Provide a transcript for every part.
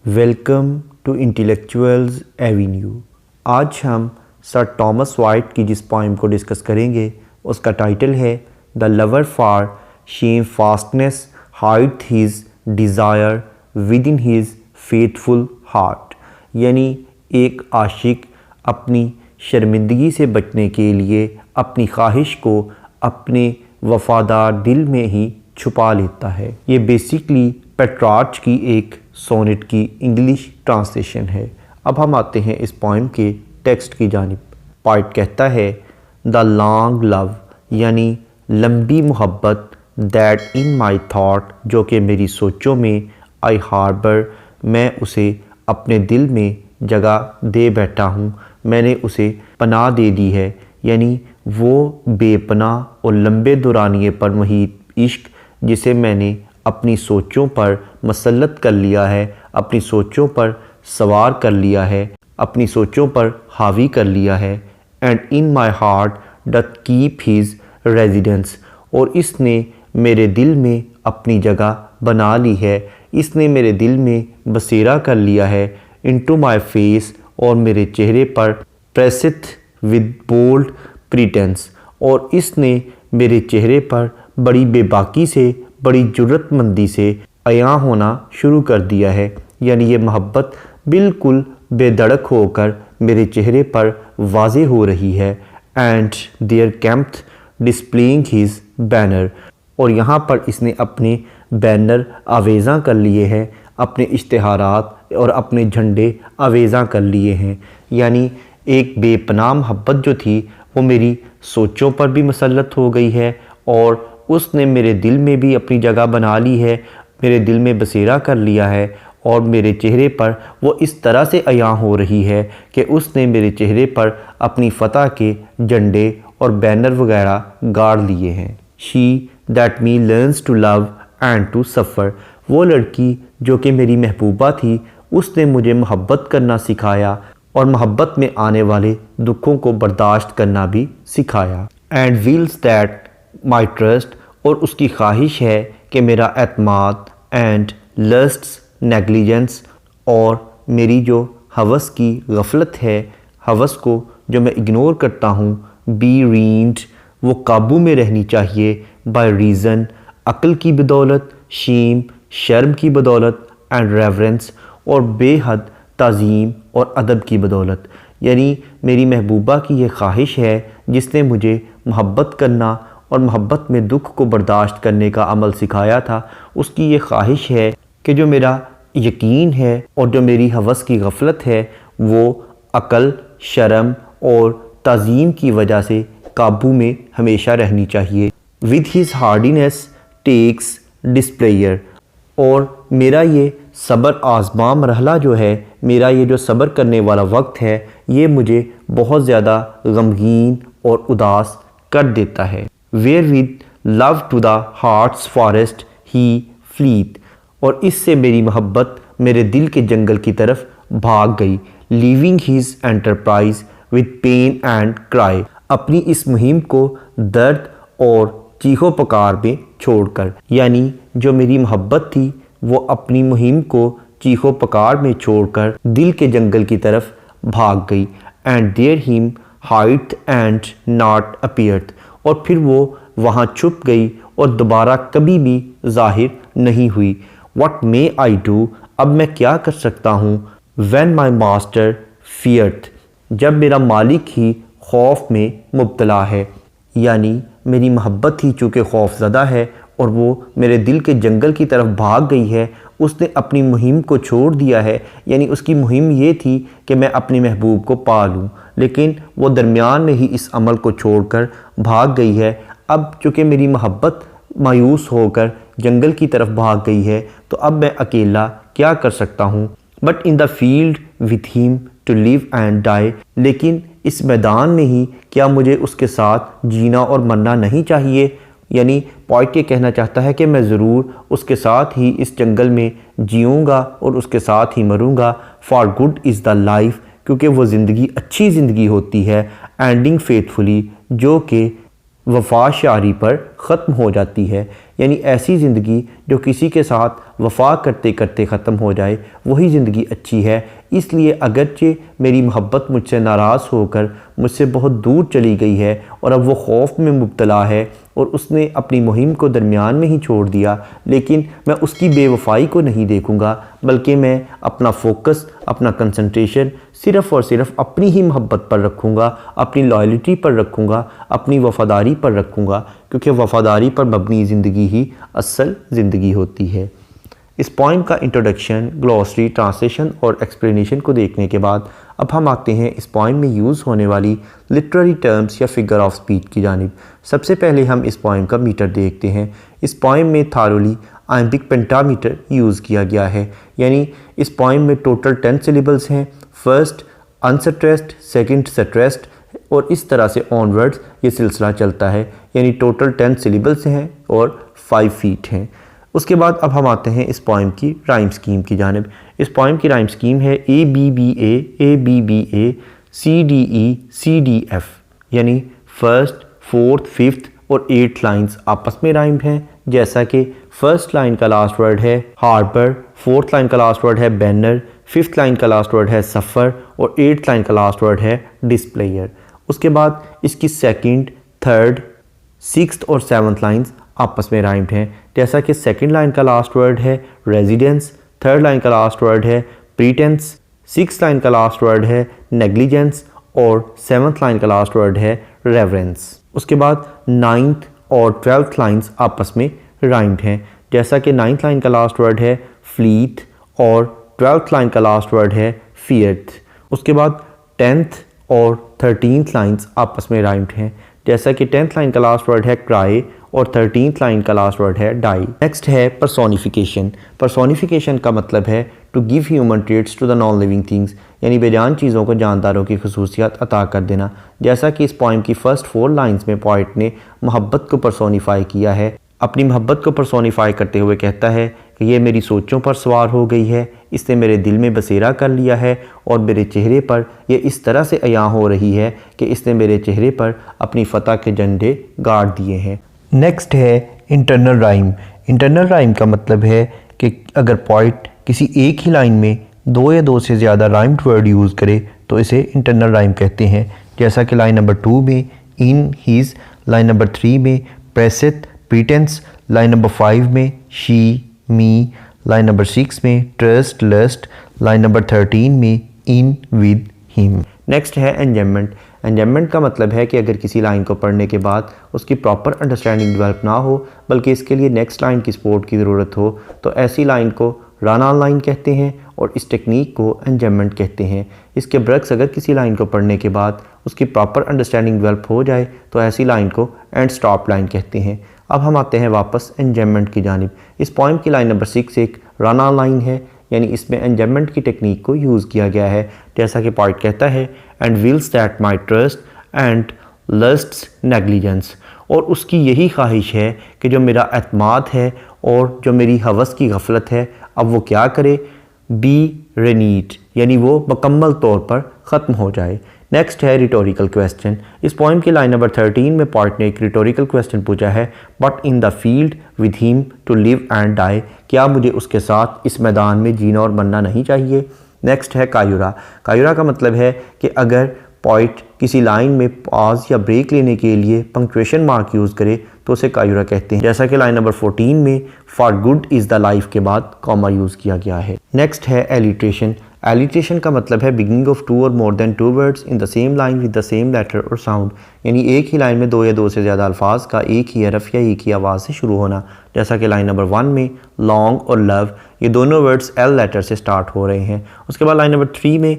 Welcome to intellectuals avenue. آج ہم سر Thomas white کی جس پوئم کو ڈسکس کریں گے اس کا ٹائٹل ہے the lover for shame fastness hide his desire with in his faithful heart, یعنی ایک عاشق اپنی شرمندگی سے بچنے کے لیے اپنی خواہش کو اپنے وفادار دل میں ہی چھپا لیتا ہے۔ یہ بیسیکلی پیٹراچ کی ایک سونٹ کی انگلش ٹرانسلیشن ہے۔ اب ہم آتے ہیں اس پوئم کے ٹیکسٹ کی جانب۔ پوئٹ کہتا ہے دا لانگ لو، یعنی لمبی محبت، دیٹ ان مائی تھاٹ، جو کہ میری سوچوں میں، آئی ہاربر، میں اسے اپنے دل میں جگہ دے بیٹھا ہوں، میں نے اسے پناہ دے دی ہے، یعنی وہ بے پناہ اور لمبے دورانیے پر محیط عشق جسے میں نے اپنی سوچوں پر مسلط کر لیا ہے، اپنی سوچوں پر سوار کر لیا ہے، اپنی سوچوں پر حاوی کر لیا ہے۔ And in my heart death keep his residence, اور اس نے میرے دل میں اپنی جگہ بنا لی ہے، اس نے میرے دل میں بسیرا کر لیا ہے۔ انٹو مائی فیس، اور میرے چہرے پر، پریسٹ ود بولڈ پریٹینس، اور اس نے میرے چہرے پر بڑی بے باکی سے، بڑی جرت مندی سے عیاں ہونا شروع کر دیا ہے، یعنی یہ محبت بالکل بے دھڑک ہو کر میرے چہرے پر واضح ہو رہی ہے۔ اینڈ دیئر کیمپتھ ڈسپلینگ ہز بینر، اور یہاں پر اس نے اپنے بینر آویزاں کر لیے ہیں، اپنے اشتہارات اور اپنے جھنڈے آویزاں کر لیے ہیں، یعنی ایک بے پناہ محبت جو تھی وہ میری سوچوں پر بھی مسلط ہو گئی ہے، اور اس نے میرے دل میں بھی اپنی جگہ بنا لی ہے، میرے دل میں بسیرا کر لیا ہے، اور میرے چہرے پر وہ اس طرح سے عیاں ہو رہی ہے کہ اس نے میرے چہرے پر اپنی فتح کے جھنڈے اور بینر وغیرہ گاڑ لیے ہیں۔ She that me learns to love and to suffer, وہ لڑکی جو کہ میری محبوبہ تھی، اس نے مجھے محبت کرنا سکھایا اور محبت میں آنے والے دکھوں کو برداشت کرنا بھی سکھایا۔ And wills that my trust, اور اس کی خواہش ہے کہ میرا اعتماد، اینڈ لسٹس نیگلیجنس، اور میری جو ہوس کی غفلت ہے، ہوس کو جو میں اگنور کرتا ہوں، بی رینڈ، وہ قابو میں رہنی چاہیے، بائی ریزن، عقل کی بدولت، شیم، شرم کی بدولت، اینڈ ریورنس، اور بے حد تعظیم اور ادب کی بدولت، یعنی میری محبوبہ کی یہ خواہش ہے جس نے مجھے محبت کرنا اور محبت میں دکھ کو برداشت کرنے کا عمل سکھایا تھا، اس کی یہ خواہش ہے کہ جو میرا یقین ہے اور جو میری ہوس کی غفلت ہے وہ عقل، شرم اور تعظیم کی وجہ سے قابو میں ہمیشہ رہنی چاہیے۔ with his hardiness takes despair، اور میرا یہ صبر آزما مرحلہ جو ہے، میرا یہ جو صبر کرنے والا وقت ہے، یہ مجھے بہت زیادہ غمگین اور اداس کر دیتا ہے۔ where with love to the heart's forest he fleeth، اور اس سے میری محبت میرے دل کے جنگل کی طرف بھاگ گئی، leaving his enterprise with pain and cry، اپنی اس مہم کو درد اور چیخو پکار میں چھوڑ کر، یعنی جو میری محبت تھی وہ اپنی مہم کو چیخو پکار میں چھوڑ کر دل کے جنگل کی طرف بھاگ گئی۔ And there him hide and not appeared, اور پھر وہ وہاں چھپ گئی اور دوبارہ کبھی بھی ظاہر نہیں ہوئی۔ واٹ مے آئی ڈو، اب میں کیا کر سکتا ہوں، وین مائی ماسٹر فیئرڈ، جب میرا مالک ہی خوف میں مبتلا ہے، یعنی میری محبت ہی چونکہ خوف زدہ ہے اور وہ میرے دل کے جنگل کی طرف بھاگ گئی ہے، اس نے اپنی مہم کو چھوڑ دیا ہے، یعنی اس کی مہم یہ تھی کہ میں اپنی محبوب کو پا لوں، لیکن وہ درمیان میں ہی اس عمل کو چھوڑ کر بھاگ گئی ہے۔ اب چونکہ میری محبت مایوس ہو کر جنگل کی طرف بھاگ گئی ہے تو اب میں اکیلا کیا کر سکتا ہوں، but in the field with him to live and die, لیکن اس میدان میں ہی کیا مجھے اس کے ساتھ جینا اور مرنا نہیں چاہیے، یعنی پوئٹ یہ کہنا چاہتا ہے کہ میں ضرور اس کے ساتھ ہی اس جنگل میں جیوں گا اور اس کے ساتھ ہی مروں گا۔ For good is the life, کیونکہ وہ زندگی اچھی زندگی ہوتی ہے، اینڈنگ فیتھفلی، جو کہ وفا شعری پر ختم ہو جاتی ہے، یعنی ایسی زندگی جو کسی کے ساتھ وفا کرتے کرتے ختم ہو جائے وہی زندگی اچھی ہے۔ اس لیے اگرچہ میری محبت مجھ سے ناراض ہو کر مجھ سے بہت دور چلی گئی ہے اور اب وہ خوف میں مبتلا ہے اور اس نے اپنی مہم کو درمیان میں ہی چھوڑ دیا، لیکن میں اس کی بے وفائی کو نہیں دیکھوں گا، بلکہ میں اپنا فوکس، اپنا کنسنٹریشن صرف اور صرف اپنی ہی محبت پر رکھوں گا، اپنی لائلٹی پر رکھوں گا، اپنی وفاداری پر رکھوں گا، کیونکہ وفاداری پر مبنی زندگی ہی اصل زندگی ہوتی ہے۔ اس پوائم کا انٹروڈکشن، گلوسری، ٹرانسلیشن اور ایکسپلینیشن کو دیکھنے کے بعد اب ہم آتے ہیں اس پوائم میں یوز ہونے والی لٹریری ٹرمز یا فگر آف سپیچ کی جانب۔ سب سے پہلے ہم اس پوائم کا میٹر دیکھتے ہیں۔ اس پوائم میں تھارولی آئمپک پینٹامیٹر یوز کیا گیا ہے، یعنی اس پوائم میں ٹوٹل 10 سلیبلز ہیں، فرسٹ انسٹریسڈ، سیکنڈ سٹریسڈ اور اس طرح سے آن ورڈز یہ سلسلہ چلتا ہے، یعنی ٹوٹل 10 سلیبلز ہیں اور 5 فیٹ ہیں۔ اس کے بعد اب ہم آتے ہیں اس پوائم کی رائم سکیم کی جانب۔ اس پوائم کی رائم سکیم ہے A B B A C D E C D F, یعنی فرسٹ، فورتھ، ففتھ اور 8 لائنز آپس میں رائم ہیں، جیسا کہ فرسٹ لائن کا لاسٹ ورڈ ہے ہاربر، فورتھ لائن کا لاسٹ ورڈ ہے بینر، ففتھ لائن کا لاسٹ ورڈ ہے سفر اور 8 لائن کا لاسٹ ورڈ ہے ڈسپلیئر۔ اس کے بعد اس کی سیکنڈ، تھرڈ، سکستھ اور سیونتھ لائنز آپس میں رائمڈ ہیں، جیسا کہ سیکنڈ لائن کا لاسٹ ورڈ ہے ریزیڈنس، تھرڈ لائن کا لاسٹ ورڈ ہے پریٹنس، سکس لائن کا لاسٹ ورڈ ہے نیگلیجنس اور سیونتھ لائن کا لاسٹ ورڈ ہے ریورنس۔ اس کے بعد 9th اور 12th لائنز آپس میں رائمڈ ہیں، جیسا کہ 9th لائن کا لاسٹ ورڈ ہے فلیٹ اور 12th لائن کا لاسٹ ورڈ ہے فیئرتھ۔ اس کے بعد 10th اور 13th لائنز آپس میں رائمڈ ہیں، جیسا کہ 10th لائن کا لاسٹ ورڈ ہے کرائے اور 13th لائن کا لاسٹ ورڈ ہے ڈائی۔ نیکسٹ ہے پرسونیفیکیشن۔ پرسونیفیکیشن کا مطلب ہے to give human traits to the non living things, یعنی بے جان چیزوں کو جانداروں کی خصوصیات عطا کر دینا، جیسا کہ اس پوائم کی فرسٹ 4 لائنز میں پوائٹ نے محبت کو پرسونیفائی کیا ہے۔ اپنی محبت کو پرسونیفائی کرتے ہوئے کہتا ہے کہ یہ میری سوچوں پر سوار ہو گئی ہے، اس نے میرے دل میں بسیرا کر لیا ہے اور میرے چہرے پر یہ اس طرح سے عیاں ہو رہی ہے کہ اس نے میرے چہرے پر اپنی فتح کے جھنڈے گاڑ دیے ہیں۔ نیکسٹ ہے انٹرنل رائم۔ انٹرنل رائم کا مطلب ہے کہ اگر پوائٹ کسی ایک ہی لائن میں 2 یا 2 سے زیادہ رائمڈ ورڈ یوز کرے تو اسے انٹرنل رائم کہتے ہیں، جیسا کہ لائن نمبر 2 میں ان ہیز، لائن نمبر 3 میں پریسٹ پریٹنس، لائن نمبر 5 میں شی می، لائن نمبر 6 میں ٹرسٹ لسٹ، لائن نمبر 13 میں ان ود ہم۔ نیکسٹ ہے انجمنٹ۔ انجمنٹ کا مطلب ہے کہ اگر کسی لائن کو پڑھنے کے بعد اس کی پراپر انڈرسٹینڈنگ ڈیولپ نہ ہو بلکہ اس کے لیے نیکسٹ لائن کی سپورٹ کی ضرورت ہو تو ایسی لائن کو رن آن لائن کہتے ہیں اور اس ٹیکنیک کو انجمنٹ کہتے ہیں۔ اس کے برعکس اگر کسی لائن کو پڑھنے کے بعد اس کی پراپر انڈرسٹینڈنگ ڈیولپ ہو جائے تو ایسی لائن کو اینڈ سٹاپ لائن کہتے ہیں۔ اب ہم آتے ہیں واپس انجمنٹ کی جانب۔ اس پوائم کی لائن نمبر 6 ایک رن آن لائن ہے، یعنی اس میں انجمنٹ کی ٹیکنیک کو یوز کیا گیا ہے، جیسا کہ پوائٹ کہتا ہے and wills that my trust and lists negligence, اور اس کی یہی خواہش ہے کہ جو میرا اعتماد ہے اور جو میری ہوس کی غفلت ہے اب وہ کیا کرے، بی رینیٹ، یعنی وہ مکمل طور پر ختم ہو جائے۔ نیکسٹ ہے ریٹوریکل کویسچن۔ اس پوائم کی لائن نمبر 13 میں پوائٹ نے ایک ریٹوریکل کویسچن پوچھا ہے but in the field with him to live and die, کیا مجھے اس کے ساتھ اس میدان میں جینا اور مرنا نہیں چاہیے؟ نیکسٹ ہے کایورا۔ کایورا کا مطلب ہے کہ اگر پوائٹ کسی لائن میں پاز یا بریک لینے کے لیے پنکچویشن مارک یوز کرے تو اسے کایورا کہتے ہیں، جیسا کہ لائن نمبر 14 میں for good is the life کے بعد کاما یوز کیا گیا ہے۔ نیکسٹ ہے ایلیٹریشن۔ ایلیٹریشن کا مطلب ہے beginning of 2 or more than 2 words in the same line with the same letter or sound, یعنی ایک ہی لائن میں 2 یا 2 سے زیادہ الفاظ کا ایک ہی حرف یا ایک ہی آواز سے شروع ہونا، جیسا کہ لائن نمبر 1 میں لانگ اور لو، یہ دونوں ورڈز ایل لیٹر سے سٹارٹ ہو رہے ہیں۔ اس کے بعد لائن نمبر 3 میں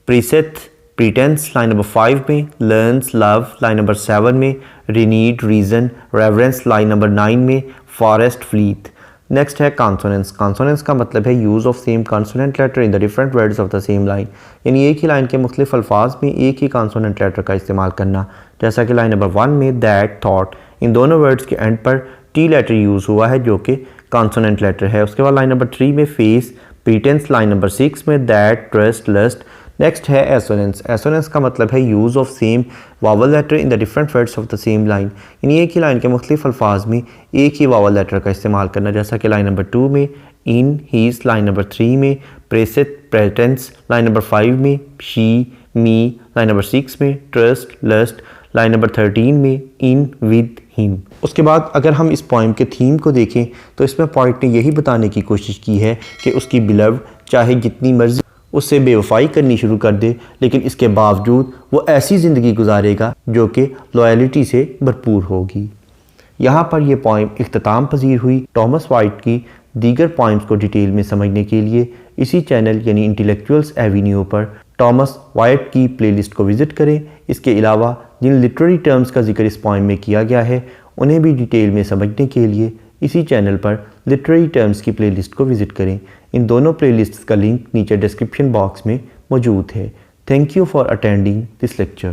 پریسٹ پریٹنس، لائن نمبر 5 میں لرنس لو، لائن نمبر 7 میں رینیڈ ریزن ریورنس، لائن نمبر 9 میں فارسٹ فلیٹ۔ نیکسٹ ہے کانسوننس۔ کانسوننس کا مطلب ہے use of same consonant letter in the different words of the same line, یعنی ایک ہی لائن کے مختلف الفاظ میں ایک ہی کانسوننٹ لیٹر کا استعمال کرنا، جیسا کہ لائن نمبر 1 میں دیٹ، تھاٹ، ان دونوں ورڈز کے اینڈ پر ٹی لیٹر یوز ہوا ہے جو کہ کانسوننٹ لیٹر ہے۔ اس کے بعد لائن نمبر 3 میں فیس پریٹنس، لائن نمبر 6 میں دیٹ، ٹرسٹ، لسٹ، نیکسٹ ہے ایسوننس. ایسوننس کا مطلب ہے use of same vowel letter in the different words of the same line, یعنی ایک ہی لائن کے مختلف الفاظ میں ایک ہی واول لیٹر کا استعمال کرنا، جیسا کہ لائن نمبر 2 میں ان، ہیز، لائن نمبر 3 میں پریست، پریٹنس، لائن نمبر 5 میں شی، می، لائن نمبر 6 میں ٹرسٹ، لسٹ، لائن نمبر 13 میں ان، ود، ہم. اس کے بعد اگر ہم اس پوائم کے تھیم کو دیکھیں تو اس میں پوائٹ نے یہی بتانے کی کوشش کی ہے کہ اس کی بیلوڈ چاہے جتنی مرضی اس سے بے وفائی کرنی شروع کر دے، لیکن اس کے باوجود وہ ایسی زندگی گزارے گا جو کہ لوائلٹی سے بھرپور ہوگی. یہاں پر یہ پوائم اختتام پذیر ہوئی. ٹامس وائٹ کی دیگر پوائمز کو ڈیٹیل میں سمجھنے کے لیے اسی چینل یعنی انٹیلیکچوئلز ایوینیو پر ٹامس وائٹ کی پلے لسٹ کو وزٹ کریں. اس کے علاوہ جن لٹریری ٹرمز کا ذکر اس پوائم میں کیا گیا ہے انہیں بھی ڈیٹیل میں سمجھنے کے لیے اسی چینل پر لٹریری ٹرمز کی پلے لسٹ کو وزٹ کریں. ان دونوں پلے لسٹس کا لنک نیچے ڈسکرپشن باکس میں موجود ہے. Thank you for attending this lecture.